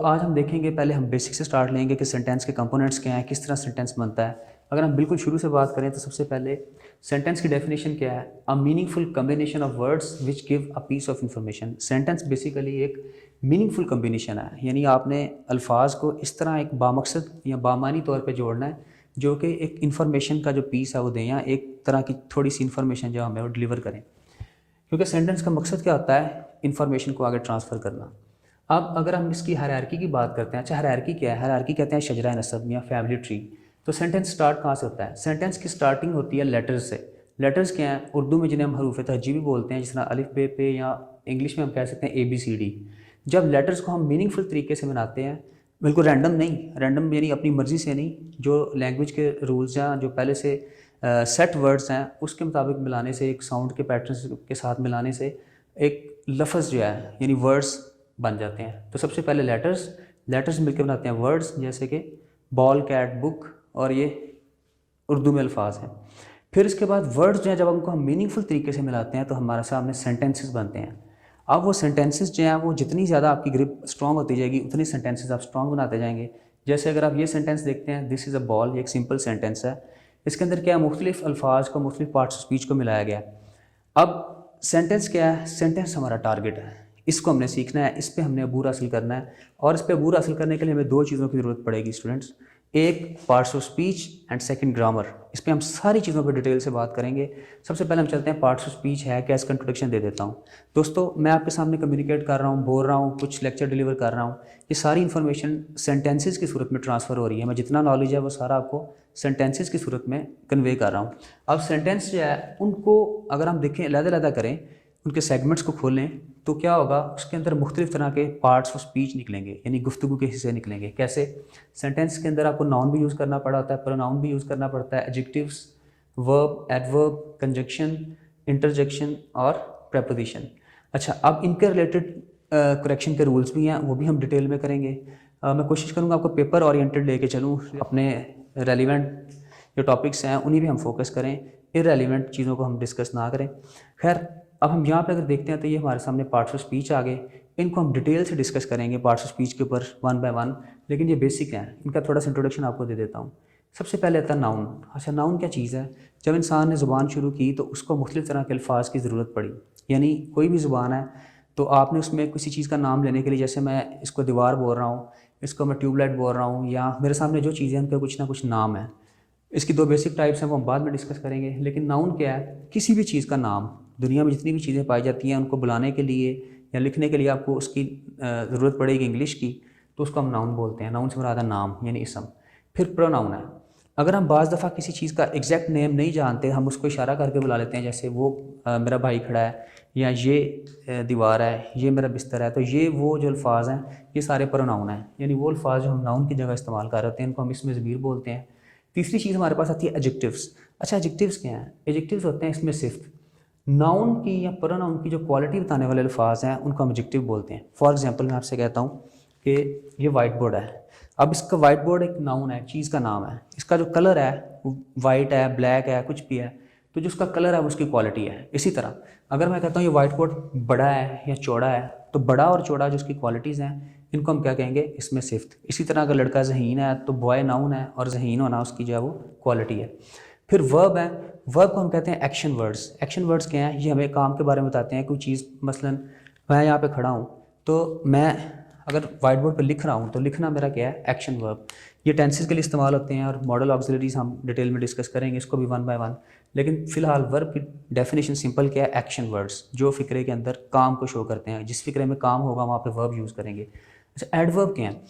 आज हम देखेंगे, पहले हम बेसिक से स्टार्ट लेंगे कि सेंटेंस के कंपोनेंट्स क्या हैं, किस तरह सेंटेंस बनता है। अगर हम बिल्कुल शुरू से बात करें तो सबसे पहले सेंटेंस की डेफिनेशन क्या है? A meaningful combination of words which give a piece of information. Sentence basically एक मीनिंगफुल कम्बिनेशन है, यानी आपने अल्फाज को इस तरह एक बामकसद या बामानी तौर पे जोड़ना है जो कि एक इन्फॉर्मेशन का जो पीस है वो दें, या एक तरह की थोड़ी सी इन्फॉर्मेशन जो हमें वो डिलीवर करें। क्योंकि सेंटेंस का मकसद क्या होता है? इन्फॉर्मेशन को आगे ट्रांसफ़र करना। अब अगर हम इसकी हायरार्की की बात करते हैं, अच्छा हायरार्की क्या है? हायरार्की कहते हैं शजरा नसब या फैमिली ट्री। तो सेंटेंस स्टार्ट कहाँ से होता है? सेंटेंस की स्टार्टिंग होती है लेटर्स से। लेटर्स क्या हैं? उर्दू में जिन्हें हम हरूफ तहजी भी बोलते हैं, जिस तरह अलिफ बे पे, या इंग्लिश में हम कह सकते हैं ABCD। जब लेटर्स को हम मीनिंगफुल तरीके से बनाते हैं, बिल्कुल रैंडम नहीं, रैंडम यानी अपनी मर्ज़ी से नहीं, जो लैंग्वेज के रूल्स हैं, जो पहले से सेट वर्ड्स हैं उसके मुताबिक मिलाने से, एक साउंड के पैटर्न के साथ मिलाने से एक लफ्ज़ जो है यानी वर्ड्स बन जाते हैं। तो सबसे पहले लेटर्स मिलकर बनाते हैं वर्ड्स, जैसे कि बॉल, कैट, बुक, और ये उर्दू में अल्फाज हैं। फिर इसके बाद वर्ड्स जो हैं जब उनको हम मीनिंगफुल तरीके से मिलाते हैं तो हमारे सामने सेंटेंसेस बनते हैं। अब वो सेंटेंसेस जो हैं वो जितनी ज़्यादा आपकी ग्रिप स्ट्रॉन्ग होती जाएगी उतनी सेंटेंसेस आप स्ट्रॉन्ग बनाते जाएंगे। जैसे अगर आप ये सेंटेंस देखते हैं, दिस इज़ अ बॉल, ये एक सिंपल सेंटेंस है। इसके अंदर क्या है? मुख्तलिफ अल्फाज को, मुख्तलिफ पार्ट्स ऑफ स्पीच को मिलाया गया। अब सेंटेंस क्या है? सेंटेंस हमारा टारगेट है, इसको हमने सीखना है, इस पे हमने अबूर हासिल करना है। और इस पे अबूर हासिल करने के लिए हमें दो चीज़ों की ज़रूरत पड़ेगी स्टूडेंट्स, एक parts of speech and second grammar. इस पे हम सारी चीज़ों पर डिटेल से बात करेंगे। सबसे पहले हम चलते हैं पार्ट्स ऑफ स्पीच है क्या, इसका इंट्रोडक्शन दे देता हूँ। दोस्तों, मैं आपके सामने कम्युनिकेट कर रहा हूँ, बोल रहा हूँ, कुछ लेक्चर डिलीवर कर रहा हूँ, ये सारी इन्फॉर्मेशन सेंटेंसेस की सूरत में ट्रांसफ़र हो रही है। मैं जितना नॉलेज है वो सारा आपको सेंटेंसेस की सूरत में कन्वे कर रहा हूँ। अब सेंटेंस जो है उनको अगर हम देखें, अलग-अलग करें, उनके सेगमेंट्स को खोलें, तो क्या होगा? उसके अंदर मुख्तलिफ तरह के पार्ट्स ऑफ स्पीच निकलेंगे, यानी गुफ्तगू के हिस्से निकलेंगे। कैसे? सेंटेंस के अंदर आपको नाउन भी यूज़ करना पड़ा होता है, प्रोनाउन भी यूज़ करना पड़ता है, adjectives, verb, adverb, conjunction, interjection और प्रेपोजिशन। अच्छा, अब इनके रिलेटेड करेक्शन के रूल्स भी हैं, वो भी हम डिटेल में करेंगे। मैं कोशिश करूँगा आपको पेपर ओरिएंटेड लेके चलूँ, अपने रेलिवेंट जो टॉपिक्स हैं उन्हीं पे हम फोकस करें, इररेलेवेंट चीज़ों को हम डिस्कस ना करें। खैर, अब हम यहाँ पे अगर देखते हैं तो ये हमारे सामने पार्ट्स ऑफ स्पीच आ गए। इनको हम डिटेल से डिस्कस करेंगे पार्ट्स ऑफ स्पीच के ऊपर वन बाय वन, लेकिन ये बेसिक हैं, इनका थोड़ा सा इंट्रोडक्शन आपको दे देता हूँ। सबसे पहले आता है नाउन। अच्छा, नाउन क्या चीज़ है? जब इंसान ने ज़ुबान शुरू की तो उसको मुख्तलिफ तरह के अल्फाज की ज़रूरत पड़ी, यानी कोई भी ज़ुबान है तो आपने उसमें किसी चीज़ का नाम लेने के लिए, जैसे मैं इसको दीवार बोल रहा हूँ, इसको मैं ट्यूबलाइट बोल रहा हूँ, या मेरे सामने जो चीज़ें हैं उनका कुछ ना कुछ नाम है। इसकी दो बेसिक टाइप्स हैं, वो हम बाद में डिस्कस करेंगे। लेकिन नाउन क्या है? किसी भी चीज़ का नाम। दुनिया में जितनी भी चीज़ें पाई जाती हैं उनको बुलाने के लिए या लिखने के लिए आपको उसकी ज़रूरत पड़ेगी इंग्लिश की, तो उसको हम नाउन बोलते हैं। नाउन से मुराद है नाम यानी इसम। फिर प्रोनाउन है। अगर हम बाज़ दफ़ा किसी चीज़ का एग्जैक्ट नेम नहीं जानते, हम उसको इशारा करके बुला लेते हैं, जैसे वो मेरा भाई खड़ा है, या ये दीवार है, ये मेरा बिस्तर है, तो ये वो जो अल्फाज हैं ये सारे प्रोनाउन हैं, यानी वो अल्फाज जो हम नाउन की जगह इस्तेमाल कर रहे होते हैं इनको हम इसमें ज़मीर बोलते हैं। तीसरी चीज़ हमारे पास आती है एडजेक्टिव्स। अच्छा, एडजेक्टिव्स क्या हैं? एडजेक्टिव्स होते हैं इसमें सिर्फ नाउन की या प्रोनाउन की जो क्वालिटी बताने वाले अल्फाज हैं उनको हम एडजेक्टिव बोलते हैं। फॉर एग्जांपल मैं आपसे कहता हूँ कि ये वाइट बोर्ड है। अब इसका वाइट बोर्ड एक नाउन है, चीज़ का नाम है। इसका जो कलर है वाइट है, ब्लैक है, कुछ भी है, तो जो उसका कलर है वो उसकी क्वालिटी है। इसी तरह अगर मैं कहता हूँ ये वाइट बोर्ड बड़ा है या चौड़ा है, तो बड़ा और चौड़ा जो उसकी क्वालिटीज़ हैं इनको हम क्या कहेंगे? इसमें सिफ्त। इसी तरह अगर लड़का ज़हीन है तो बॉय नाउन है और ज़हीन होना उसकी जो है वो क्वालिटी है। फिर वर्ब है। वर्ब को हम कहते हैं एक्शन वर्ड्स। एक्शन वर्ड्स क्या हैं? ये हमें काम के बारे में बताते हैं। कोई चीज़, मसलन मैं यहाँ पे खड़ा हूँ तो मैं अगर वाइट बोर्ड पे लिख रहा हूँ तो लिखना मेरा क्या है? Action verb. ये टेंसेस के लिए इस्तेमाल होते हैं और मॉडल ऑक्सिलरीज हम डिटेल में डिस्कस करेंगे, इसको भी वन बाय वन। लेकिन फिलहाल वर्ब की डेफिनेशन सिंपल क्या है? एक्शन वर्ड्स, जो फ़िक्रे के अंदर काम को शो करते हैं। जिस फ़िक्रे में काम होगा वहाँ पे वर्ब यूज़ करेंगे। अच्छा, एडवर्ब क्या है?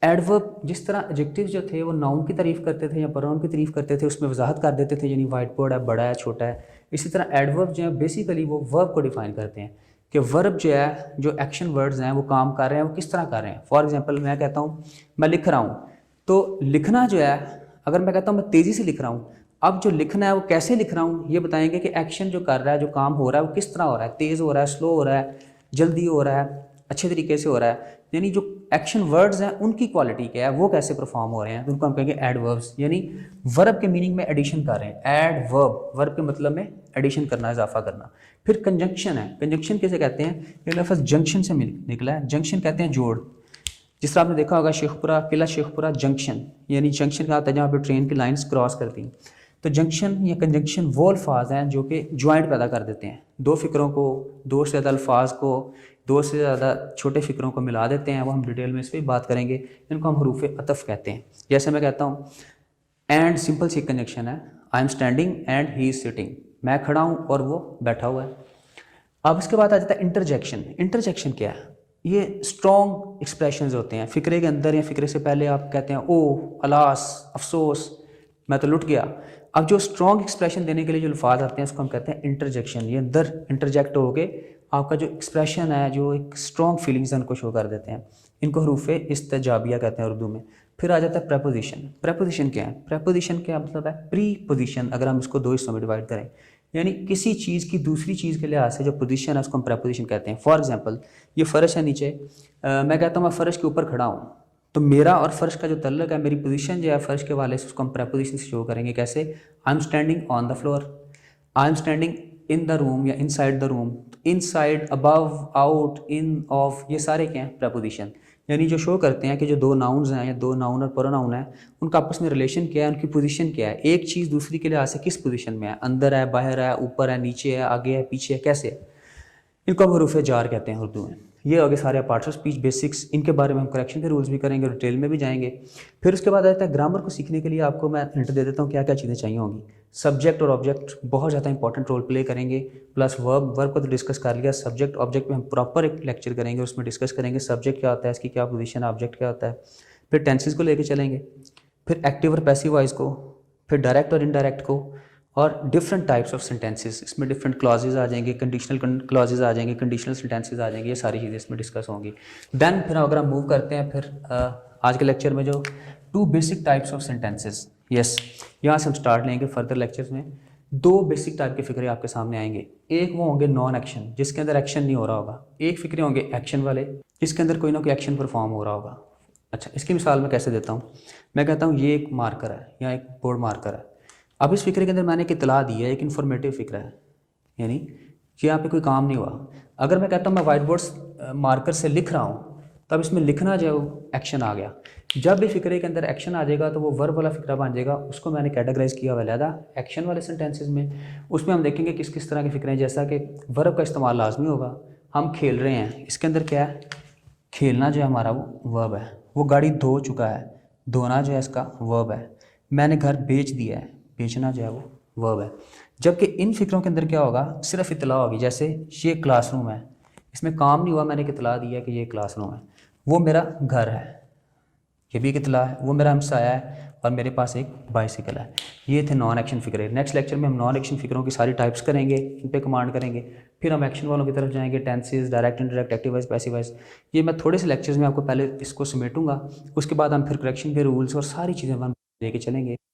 एडवर्ब जिस तरह एडजेक्टिव्स जो थे वो नाउन की तारीफ़ करते थे या प्रोनाउन की तारीफ़ करते थे, उसमें वजाहत कर देते थे, यानी वाइट बोर्ड है, बड़ा है, छोटा है। इसी तरह एडवर्ब जो है बेसिकली वो वर्ब को डिफाइन करते हैं कि वर्ब जो है, जो एक्शन वर्ड्स हैं वो काम कर रहे हैं, वो किस तरह कर रहे हैं। फॉर एग्जांपल मैं कहता हूँ मैं लिख रहा हूँ, तो लिखना जो है, अगर मैं कहता हूँ मैं तेज़ी से लिख रहा हूँ, अब जो लिखना है वो कैसे लिख रहा हूँ ये बताएंगे कि एक्शन जो कर रहा है, जो काम हो रहा है वो किस तरह हो रहा है। तेज़ हो रहा है, स्लो हो रहा है, जल्दी हो रहा है, अच्छे तरीके से हो रहा है। यानी जो एक्शन वर्ड्स हैं उनकी क्वालिटी क्या है, वो कैसे परफॉर्म हो रहे हैं, तो उनको हम कहेंगे एडवर्ब्स। यानी वर्ब के मीनिंग में एडिशन कर रहे हैं। एडवर्ब वर्ब के मतलब में एडिशन करना, इजाफा करना। फिर कंजंक्शन है। कंजंक्शन कैसे कहते हैं? ये लफ्ज़ जंक्शन से निकला है। जंक्शन कहते हैं जोड़। जिस तरह आपने देखा होगा शेखपुरा, किला शेखपुरा जंक्शन, यानी जंक्शन का आता है जहाँ पे ट्रेन की लाइंस क्रॉस करती हैं। तो जंक्शन या कंजंक्शन वो अल्फाज हैं जो कि ज्वाइंट पैदा कर देते हैं, दो फ़िक्रों को, दो से ज़्यादा अल्फाज को, दो से ज़्यादा छोटे फ़िक्रों को मिला देते हैं। वो हम डिटेल में इस पर बात करेंगे। इनको हम हरूफ अतफ़ कहते हैं। जैसे मैं कहता हूँ एंड, सिंपल सी कंजंक्शन है, I am standing and he is sitting, मैं खड़ा हूँ और वो बैठा हुआ है। अब इसके बाद आ जाता है इंटरजेक्शन। इंटरजेक्शन क्या है? ये स्ट्रॉन्ग एक्सप्रेशंस होते हैं फ़िक्रे के अंदर या फ़िक्रे से पहले। आप कहते हैं ओ, अलास, अफसोस, मैं तो लुट गया। अब जो स्ट्रॉन्ग एक्सप्रेशन देने के लिए जो अल्फाज आते हैं उसको हम कहते हैं इंटरजेक्शन। ये अंदर इंटरजेक्ट हो गए, आपका जो एक्सप्रेशन है, जो एक स्ट्रॉन्ग फीलिंग्स है, उनको शो कर देते हैं। इनको हरूफ इस्तेजाबिया कहते हैं उर्दू में। फिर आ जाता है प्रेपोजिशन। प्रेपोजिशन क्या है? प्रेपोजिशन क्या मतलब है? Pre position. अगर हम इसको दो हिस्सों में डिवाइड करें, यानी किसी चीज़ की दूसरी चीज़ के लिहाज से जो पोजीशन है उसको हम प्रेपोजिशन कहते हैं। फॉर एग्जांपल, ये फ़र्श है नीचे, मैं कहता हूँ मैं फ़र्श के ऊपर खड़ा हूँ, तो मेरा और फ़र्श का जो तल्लक है, मेरी पोजीशन जो है फ़र्श के वाले से, उसको हम प्रेपोजिशन से शो करेंगे। कैसे? I'm standing on the floor, I'm standing in the room या inside the room. Inside, above, out, in, off, ये सारे क्या हैं? प्रेपोजिशन। यानी जो शो करते हैं कि जो दो नाउन्स हैं या दो नाउन और प्रोनाउन है, उनका आपस में रिलेशन क्या है, उनकी पोजीशन क्या है, एक चीज़ दूसरी के लिहाज से किस पोजीशन में है, अंदर है, बाहर है, ऊपर है, नीचे है, आगे है, पीछे है, कैसे है। इनको हम हरूफ जार कहते हैं उर्दू में। ये हो गए सारे पार्ट्स ऑफ स्पीच बेसिक्स। इनके बारे में हम करेक्शन के रूल्स भी करेंगे, डिटेल में भी जाएंगे। फिर उसके बाद आता है ग्रामर को सीखने के लिए आपको मैं हिंट दे देता हूँ क्या क्या चीज़ें चाहिए होंगी। सब्जेक्ट और ऑब्जेक्ट बहुत ज़्यादा इंपॉर्टेंट रोल प्ले करेंगे, प्लस वर्ब। वर्ब को तो डिस्कस कर लिया। सब्जेक्ट ऑब्जेक्ट में हम प्रॉपर एक लेक्चर करेंगे, उसमें डिस्कस करेंगे सब्जेक्ट क्या होता है, इसकी क्या पोजीशन है, ऑब्जेक्ट क्या होता है। फिर टेंसेस को लेके चलेंगे, फिर एक्टिव और पैसिव वॉइस को, फिर डायरेक्ट और इनडायरेक्ट को, और डिफरेंट टाइप्स ऑफ सेंटेंसेस। इसमें डिफरेंट क्लॉजेज आ जाएंगे, कंडीशनल क्लॉजेज आ जाएंगे, कंडीशनल सेंटेंसेस आ जाएंगे। ये सारी चीज़ें इसमें डिस्कस होंगी। देन फिर अगर हम मूव करते हैं फिर आज के लेक्चर में जो two basic types of sentences, yes, यहाँ से हम स्टार्ट लेंगे फर्दर लेक्चर्स में। दो बेसिक टाइप के फ़िक्रे आपके सामने आएंगे। एक वो होंगे नॉन एक्शन, जिसके अंदर एक्शन नहीं हो रहा होगा। एक फ़िक्रे होंगे एक्शन वाले, जिसके अंदर कोई ना कोई एक्शन परफॉर्म हो रहा होगा। अच्छा, इसकी मिसाल मैं कैसे देता हूँ? मैं कहता हूँ ये एक मार्कर है या एक बोर्ड मार्कर है। अब इस फ़िक्रे के अंदर मैंने एक इतला दी है, एक इन्फॉर्मेटिव फ़िक्रा है, यानी कि यहाँ पे कोई काम नहीं हुआ। अगर मैं कहता हूँ मैं वाइट बोर्ड मार्कर से लिख रहा हूँ, तब इसमें लिखना जो है वो एक्शन आ गया। जब भी फ़िक्रे के अंदर एक्शन आ जाएगा तो वो वर्ब वाला फ़िक्रा बन जाएगा। उसको मैंने कैटेगराइज किया हुआ अलहदा एक्शन वाले सेंटेंसेस में। उसमें हम देखेंगे किस किस तरह के फ़िक्रे हैं। जैसा कि वर्ब का इस्तेमाल लाजमी होगा। हम खेल रहे हैं, इसके अंदर क्या है? खेलना जो है हमारा वो वर्ब है। वो गाड़ी धो चुका है, धोना जो है इसका वर्ब है। मैंने घर बेच दिया है, बेचना जो है वो वर्ब है। जबकि इन फ़िक्रों के अंदर क्या होगा? सिर्फ इतला होगी। जैसे ये क्लासरूम है, इसमें काम नहीं हुआ, मैंने एक इतला दिया कि ये क्लासरूम है। वो मेरा घर है, ये भी एक इतला है। वो मेरा हमसाया है और मेरे पास एक बाइसिकल है। ये थे नॉन एक्शन फ़िक्रे। नेक्स्ट लेक्चर में हम नॉन एक्शन फ़िक्रों की सारी टाइप्स करेंगे, इन पे कमांड करेंगे। फिर हम एक्शन वालों की तरफ जाएंगे, tenses, direct, indirect, active voice, passive voice. ये मैं थोड़े से लेक्चर्स में आपको पहले इसको समेटूंगा, उसके बाद हम फिर करेक्शन के रूल्स और सारी चीज़ें हम लेके चलेंगे।